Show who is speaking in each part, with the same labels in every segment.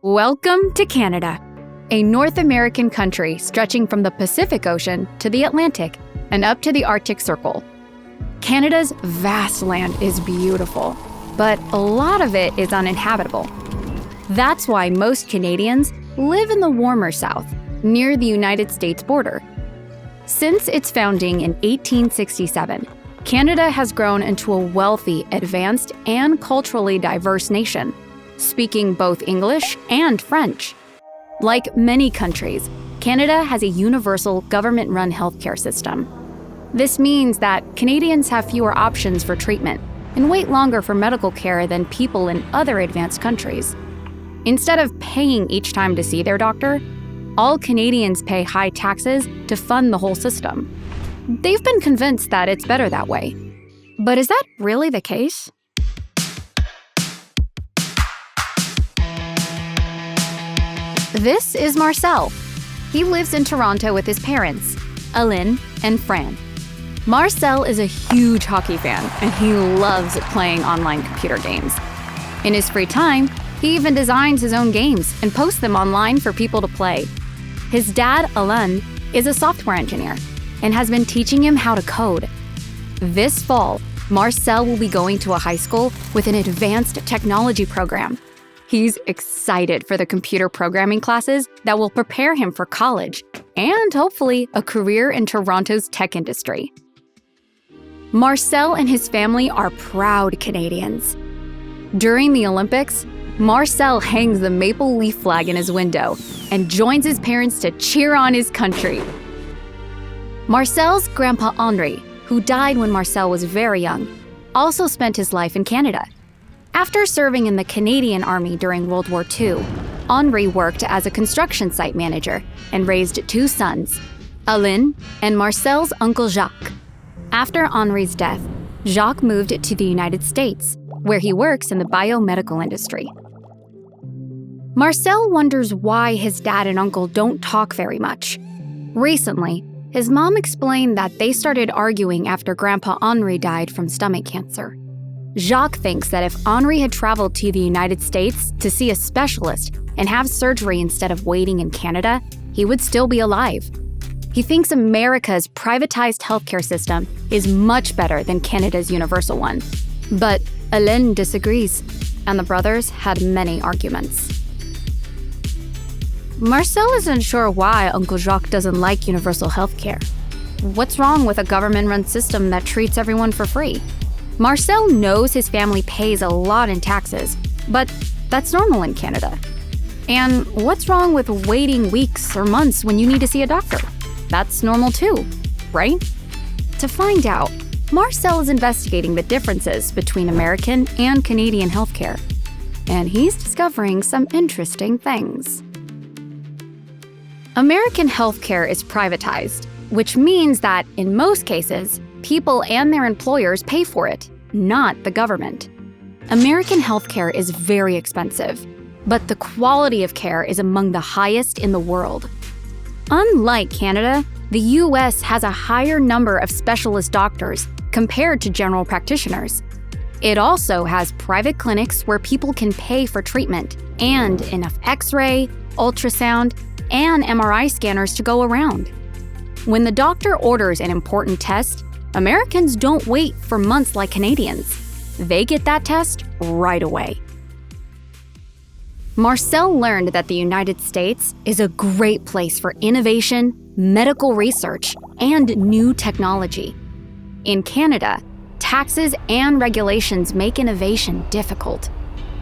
Speaker 1: Welcome to Canada, a North American country stretching from the Pacific Ocean to the Atlantic and up to the Arctic Circle. Canada's vast land is beautiful, but a lot of it is uninhabitable. That's why most Canadians live in the warmer South, near the United States border. Since its founding in 1867, Canada has grown into a wealthy, advanced, and culturally diverse nation, speaking both English and French. Like many countries, Canada has a universal government-run healthcare system. This means that Canadians have fewer options for treatment and wait longer for medical care than people in other advanced countries. Instead of paying each time to see their doctor, all Canadians pay high taxes to fund the whole system. They've been convinced that it's better that way. But is that really the case? This is Marcel. He lives in Toronto with his parents, Aline and Fran. Marcel is a huge hockey fan, and he loves playing online computer games. In his free time, he even designs his own games and posts them online for people to play. His dad, Aline, is a software engineer and has been teaching him how to code. This fall, Marcel will be going to a high school with an advanced technology program. He's excited for the computer programming classes that will prepare him for college and hopefully a career in Toronto's tech industry. Marcel and his family are proud Canadians. During the Olympics, Marcel hangs the maple leaf flag in his window and joins his parents to cheer on his country. Marcel's grandpa Henri, who died when Marcel was very young, also spent his life in Canada. After serving in the Canadian Army during World War II, Henri worked as a construction site manager and raised two sons, Aline and Marcel's uncle Jacques. After Henri's death, Jacques moved to the United States, where he works in the biomedical industry. Marcel wonders why his dad and uncle don't talk very much. Recently, his mom explained that they started arguing after Grandpa Henri died from stomach cancer. Jacques thinks that if Henri had traveled to the United States to see a specialist and have surgery instead of waiting in Canada, he would still be alive. He thinks America's privatized healthcare system is much better than Canada's universal one. But Aline disagrees, and the brothers had many arguments. Marcel isn't sure why Uncle Jacques doesn't like universal healthcare. What's wrong with a government-run system that treats everyone for free? Marcel knows his family pays a lot in taxes, but that's normal in Canada. And what's wrong with waiting weeks or months when you need to see a doctor? That's normal too, right? To find out, Marcel is investigating the differences between American and Canadian healthcare, and he's discovering some interesting things. American healthcare is privatized, which means that, in most cases, people and their employers pay for it, not the government. American healthcare is very expensive, but the quality of care is among the highest in the world. Unlike Canada, the US has a higher number of specialist doctors compared to general practitioners. It also has private clinics where people can pay for treatment and enough X-ray, ultrasound, and MRI scanners to go around. When the doctor orders an important test, Americans don't wait for months like Canadians. They get that test right away. Marcel learned that the United States is a great place for innovation, medical research, and new technology. In Canada, taxes and regulations make innovation difficult.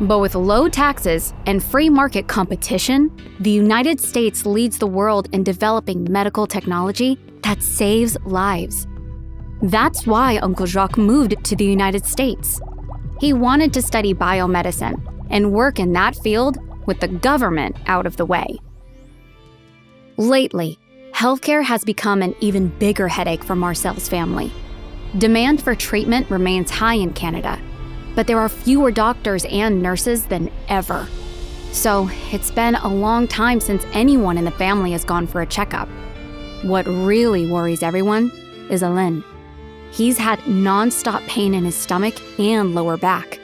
Speaker 1: But with low taxes and free market competition, the United States leads the world in developing medical technology that saves lives. That's why Uncle Jacques moved to the United States. He wanted to study biomedicine and work in that field with the government out of the way. Lately, healthcare has become an even bigger headache for Marcel's family. Demand for treatment remains high in Canada, but there are fewer doctors and nurses than ever. So it's been a long time since anyone in the family has gone for a checkup. What really worries everyone is Aline. He's had non-stop pain in his stomach and lower back.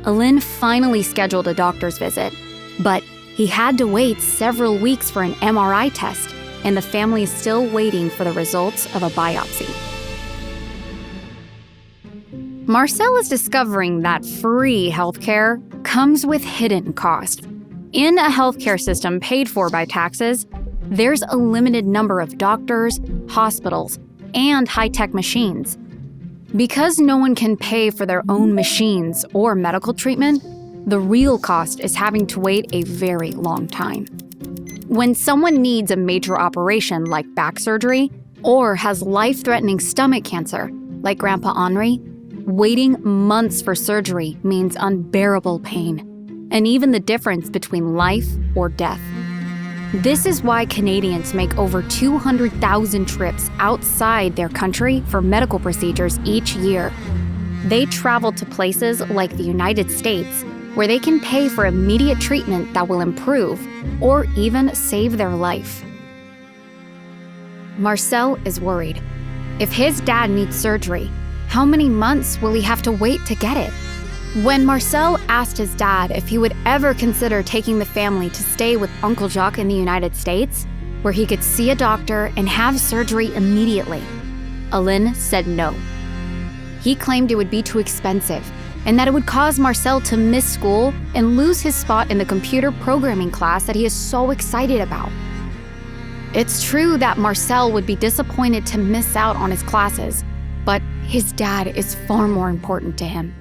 Speaker 1: Aline finally scheduled a doctor's visit, but He had to wait several weeks for an MRI test, and the family is still waiting for the results of a biopsy. Marcel is discovering that free healthcare comes with hidden cost. In a healthcare system paid for by taxes, there's a limited number of doctors, hospitals, and high-tech machines. Because no one can pay for their own machines or medical treatment, the real cost is having to wait a very long time. When someone needs a major operation like back surgery or has life-threatening stomach cancer like Grandpa Henri, waiting months for surgery means unbearable pain, and even the difference between life or death. This is why Canadians make over 200,000 trips outside their country for medical procedures each year. They travel to places like the United States, where they can pay for immediate treatment that will improve or even save their life. Marcel is worried. If his dad needs surgery, how many months will he have to wait to get it? When Marcel asked his dad if he would ever consider taking the family to stay with Uncle Jacques in the United States, where he could see a doctor and have surgery immediately, Alain said no. He claimed it would be too expensive and that it would cause Marcel to miss school and lose his spot in the computer programming class that he is so excited about. It's true that Marcel would be disappointed to miss out on his classes, but his dad is far more important to him.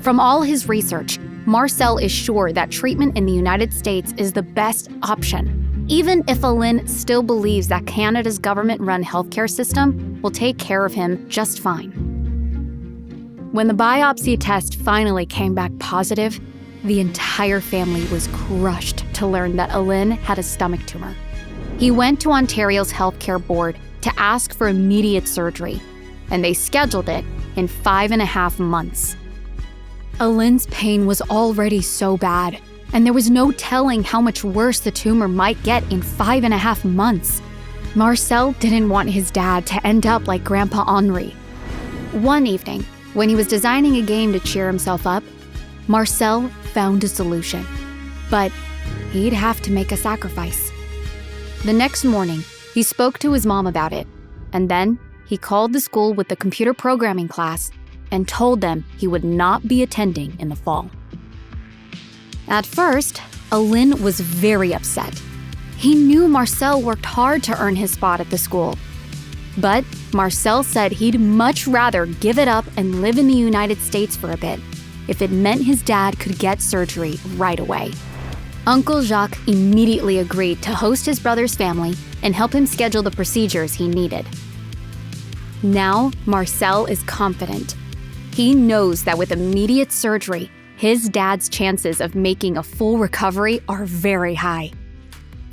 Speaker 1: From all his research, Marcel is sure that treatment in the United States is the best option, even if Alain still believes that Canada's government-run healthcare system will take care of him just fine. When the biopsy test finally came back positive, the entire family was crushed to learn that Alain had a stomach tumor. He went to Ontario's healthcare board to ask for immediate surgery, and they scheduled it in 5.5 months. Alain's pain was already so bad, and there was no telling how much worse the tumor might get in 5.5 months. Marcel didn't want his dad to end up like Grandpa Henri. One evening, when he was designing a game to cheer himself up, Marcel found a solution. But he'd have to make a sacrifice. The next morning, he spoke to his mom about it, and then he called the school with the computer programming class and told them he would not be attending in the fall. At first, Alain was very upset. He knew Marcel worked hard to earn his spot at the school. But Marcel said he'd much rather give it up and live in the United States for a bit, if it meant his dad could get surgery right away. Uncle Jacques immediately agreed to host his brother's family and help him schedule the procedures he needed. Now, Marcel is confident. He knows that with immediate surgery, his dad's chances of making a full recovery are very high.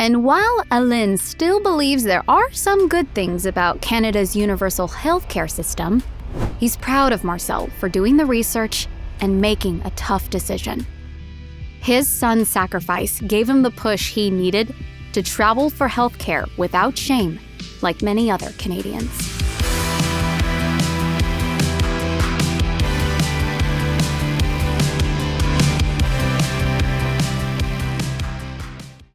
Speaker 1: And while Alain still believes there are some good things about Canada's universal healthcare system, he's proud of Marcel for doing the research and making a tough decision. His son's sacrifice gave him the push he needed to travel for healthcare without shame, like many other Canadians.